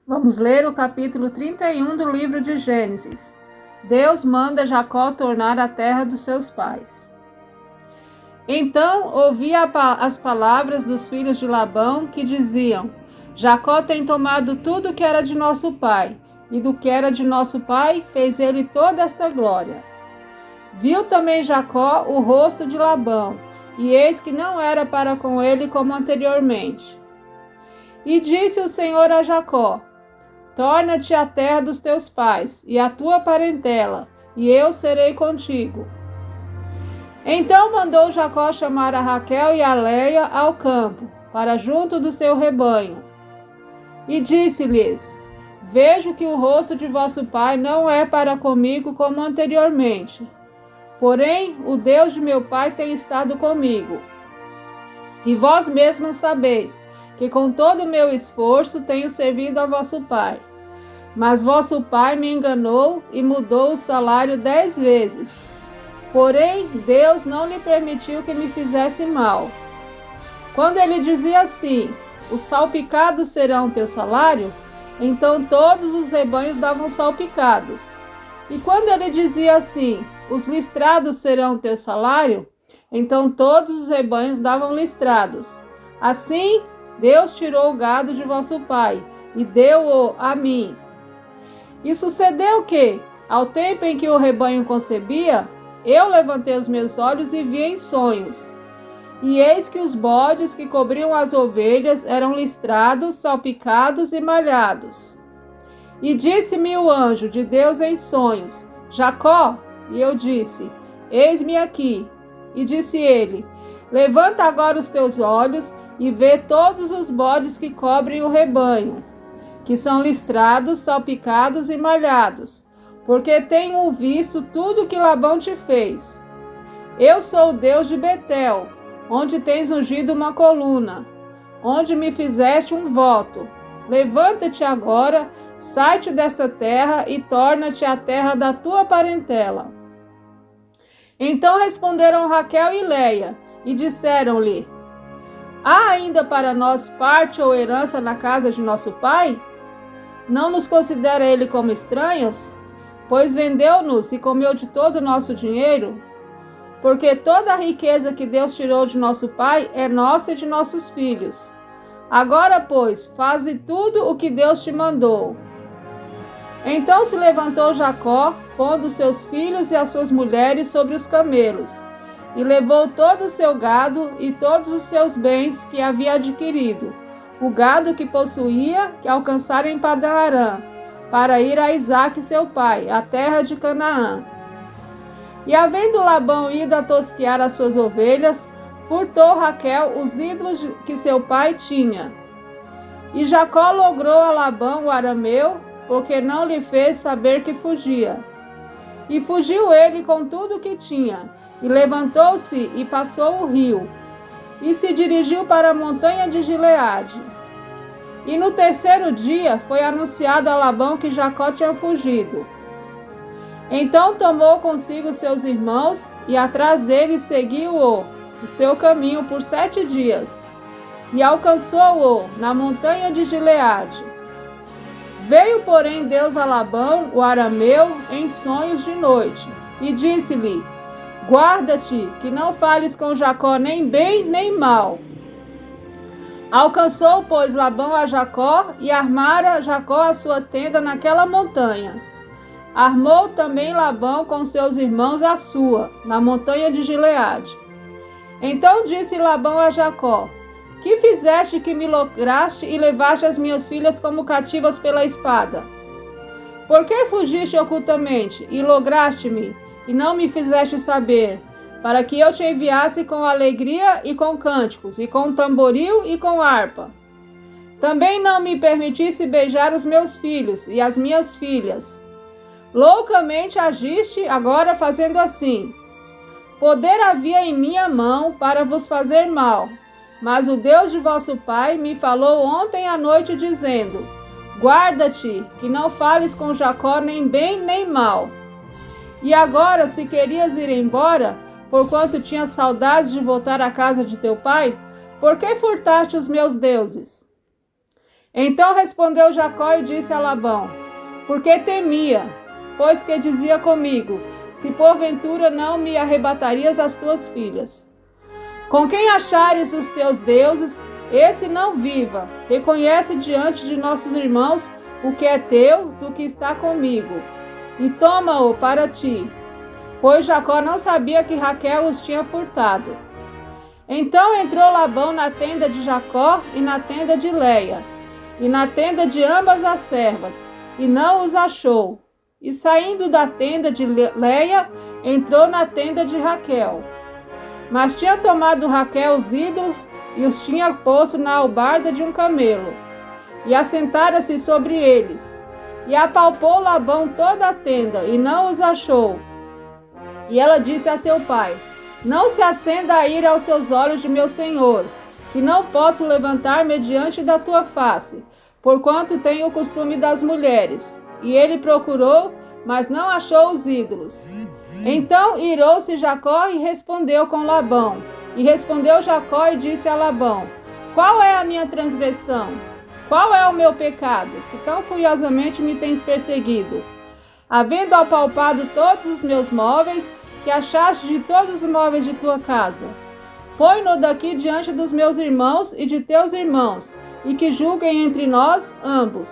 Vamos ler o capítulo 31 do livro de Gênesis. Deus manda Jacó tornar a terra dos seus pais. Então ouvi as palavras dos filhos de Labão que diziam: Jacó tem tomado tudo que era de nosso pai, e do que era de nosso pai fez ele toda esta glória. Viu também Jacó o rosto de Labão, e eis que não era para com ele como anteriormente. E disse o Senhor a Jacó: Torna-te à terra dos teus pais, e à tua parentela, e eu serei contigo. Então mandou Jacó chamar a Raquel e a Leia ao campo, para junto do seu rebanho. E disse-lhes: Vejo que o rosto de vosso pai não é para comigo como anteriormente. Porém, o Deus de meu pai tem estado comigo. E vós mesmos sabeis que com todo o meu esforço tenho servido a vosso pai. Mas vosso pai me enganou e mudou o salário 10 vezes. Porém, Deus não lhe permitiu que me fizesse mal. Quando ele dizia assim: os salpicados serão teu salário, então todos os rebanhos davam salpicados. E quando ele dizia assim: os listrados serão teu salário, então todos os rebanhos davam listrados. Assim, Deus tirou o gado de vosso pai e deu-o a mim. E sucedeu que, ao tempo em que o rebanho concebia, eu levantei os meus olhos e vi em sonhos. E eis que os bodes que cobriam as ovelhas eram listrados, salpicados e malhados. E disse-me o anjo de Deus em sonhos: Jacó? E eu disse: Eis-me aqui. E disse ele: Levanta agora os teus olhos e vê todos os bodes que cobrem o rebanho, que são listrados, salpicados e malhados, porque tenho visto tudo que Labão te fez. Eu sou o Deus de Betel, onde tens ungido uma coluna, onde me fizeste um voto. Levanta-te agora, sai-te desta terra e torna-te à terra da tua parentela. Então responderam Raquel e Leia, e disseram-lhe: Há ainda para nós parte ou herança na casa de nosso pai? Não nos considera ele como estranhas? Pois vendeu-nos e comeu de todo o nosso dinheiro? Porque toda a riqueza que Deus tirou de nosso pai é nossa e de nossos filhos. Agora, pois, faze tudo o que Deus te mandou. Então se levantou Jacó, pondo seus filhos e as suas mulheres sobre os camelos, e levou todo o seu gado e todos os seus bens que havia adquirido, o gado que possuía, que alcançara em Padã-Arã, para ir a Isaque seu pai, a terra de Canaã. E havendo Labão ido a tosquear as suas ovelhas, furtou Raquel os ídolos que seu pai tinha. E Jacó logrou a Labão o arameu, porque não lhe fez saber que fugia. E fugiu ele com tudo o que tinha, e levantou-se e passou o rio, e se dirigiu para a montanha de Gileade. E no terceiro dia foi anunciado a Labão que Jacó tinha fugido. Então tomou consigo seus irmãos, e atrás dele seguiu-o o seu caminho por 7 dias, e alcançou-o na montanha de Gileade. Veio, porém, Deus a Labão, o arameu, em sonhos de noite, e disse-lhe: Guarda-te, que não fales com Jacó nem bem nem mal. Alcançou, pois, Labão a Jacó, e armara Jacó a sua tenda naquela montanha. Armou também Labão com seus irmãos a sua, na montanha de Gileade. Então disse Labão a Jacó: Que fizeste que me lograste e levaste as minhas filhas como cativas pela espada? Por que fugiste ocultamente e lograste-me, e não me fizeste saber, para que eu te enviasse com alegria e com cânticos, e com tamboril e com harpa? Também não me permitisse beijar os meus filhos e as minhas filhas. Loucamente agiste agora fazendo assim. Poder havia em minha mão para vos fazer mal, mas o Deus de vosso pai me falou ontem à noite, dizendo: Guarda-te, que não fales com Jacó nem bem nem mal. E agora, se querias ir embora, porquanto tinhas saudades de voltar à casa de teu pai, por que furtaste os meus deuses? Então respondeu Jacó e disse a Labão: porque temia, pois que dizia comigo: se porventura não me arrebatarias as tuas filhas. Com quem achares os teus deuses, esse não viva. Reconhece diante de nossos irmãos o que é teu do que está comigo, e toma-o para ti. Pois Jacó não sabia que Raquel os tinha furtado. Então entrou Labão na tenda de Jacó e na tenda de Leia, e na tenda de ambas as servas, e não os achou. E saindo da tenda de Leia, entrou na tenda de Raquel. Mas tinha tomado Raquel os ídolos e os tinha posto na albarda de um camelo, e assentara-se sobre eles. E apalpou Labão toda a tenda, e não os achou. E ela disse a seu pai: não se acenda a ira aos seus olhos de meu senhor, que não posso levantar-me diante da tua face, porquanto tenho o costume das mulheres. E ele procurou, mas não achou os ídolos. Então irou-se Jacó e respondeu com Labão. E respondeu Jacó e disse a Labão: qual é a minha transgressão? Qual é o meu pecado, que tão furiosamente me tens perseguido? Havendo apalpado todos os meus móveis, que achaste de todos os móveis de tua casa, põe-no daqui diante dos meus irmãos e de teus irmãos, e que julguem entre nós ambos.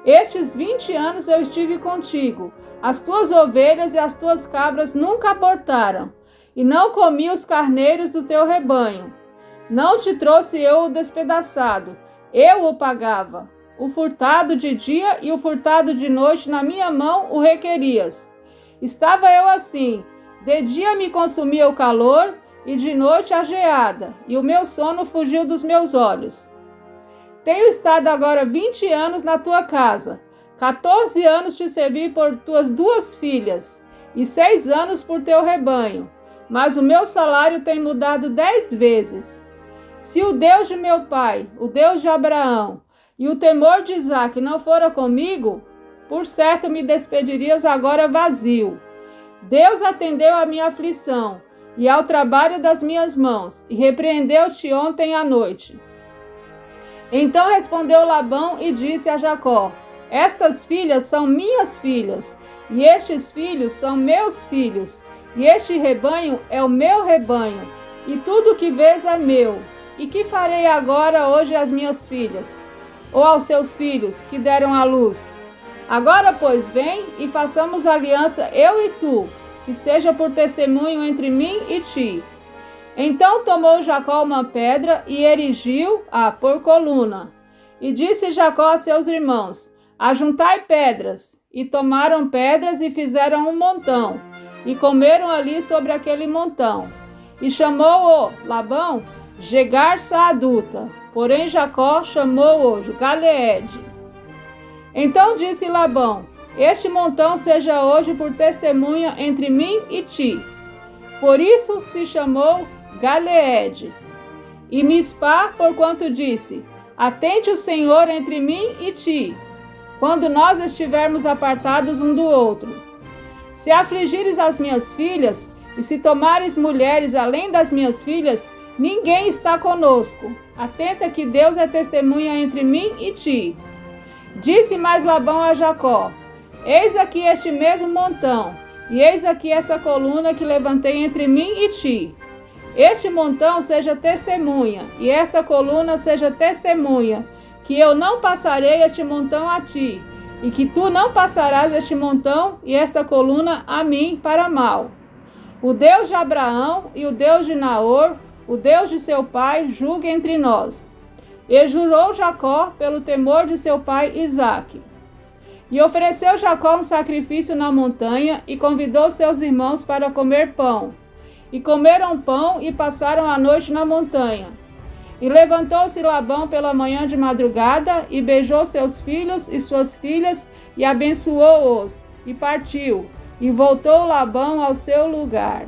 Estes 20 anos eu estive contigo, as tuas ovelhas e as tuas cabras nunca abortaram, e não comi os carneiros do teu rebanho. Não te trouxe eu o despedaçado, eu o pagava. O furtado de dia e o furtado de noite na minha mão o requerias. Estava eu assim, de dia me consumia o calor, e de noite a geada, e o meu sono fugiu dos meus olhos. Tenho estado agora 20 anos na tua casa, 14 anos te servi por tuas 2 filhas, e 6 anos por teu rebanho, mas o meu salário tem mudado 10 vezes. Se o Deus de meu pai, o Deus de Abraão, e o temor de Isaque não fora comigo, por certo me despedirias agora vazio. Deus atendeu à minha aflição e ao trabalho das minhas mãos, e repreendeu-te ontem à noite. Então respondeu Labão e disse a Jacó: estas filhas são minhas filhas, e estes filhos são meus filhos, e este rebanho é o meu rebanho, e tudo o que vês é meu. E que farei agora hoje às minhas filhas, ou aos seus filhos que deram à luz? Agora, pois, vem e façamos aliança eu e tu, que seja por testemunho entre mim e ti. Então tomou Jacó uma pedra e erigiu-a por coluna. E disse Jacó a seus irmãos: ajuntai pedras. E tomaram pedras e fizeram um montão, e comeram ali sobre aquele montão. E chamou-o Labão Jegar-Saaduta, porém Jacó chamou-o Galeede. Então disse Labão: este montão seja hoje por testemunha entre mim e ti. Por isso se chamou Galeede. E Mispá, porquanto disse: atente o Senhor entre mim e ti, quando nós estivermos apartados um do outro. Se afligires as minhas filhas, e se tomares mulheres além das minhas filhas, ninguém está conosco. Atenta que Deus é testemunha entre mim e ti. Disse mais Labão a Jacó: eis aqui este mesmo montão, e eis aqui essa coluna que levantei entre mim e ti. Este montão seja testemunha, e esta coluna seja testemunha, que eu não passarei este montão a ti, e que tu não passarás este montão e esta coluna a mim para mal. O Deus de Abraão e o Deus de Naor, o Deus de seu pai, julgue entre nós. E jurou Jacó pelo temor de seu pai Isaque. E ofereceu Jacó um sacrifício na montanha, e convidou seus irmãos para comer pão. E comeram pão e passaram a noite na montanha. E levantou-se Labão pela manhã de madrugada, e beijou seus filhos e suas filhas, e abençoou-os, e partiu. E voltou Labão ao seu lugar.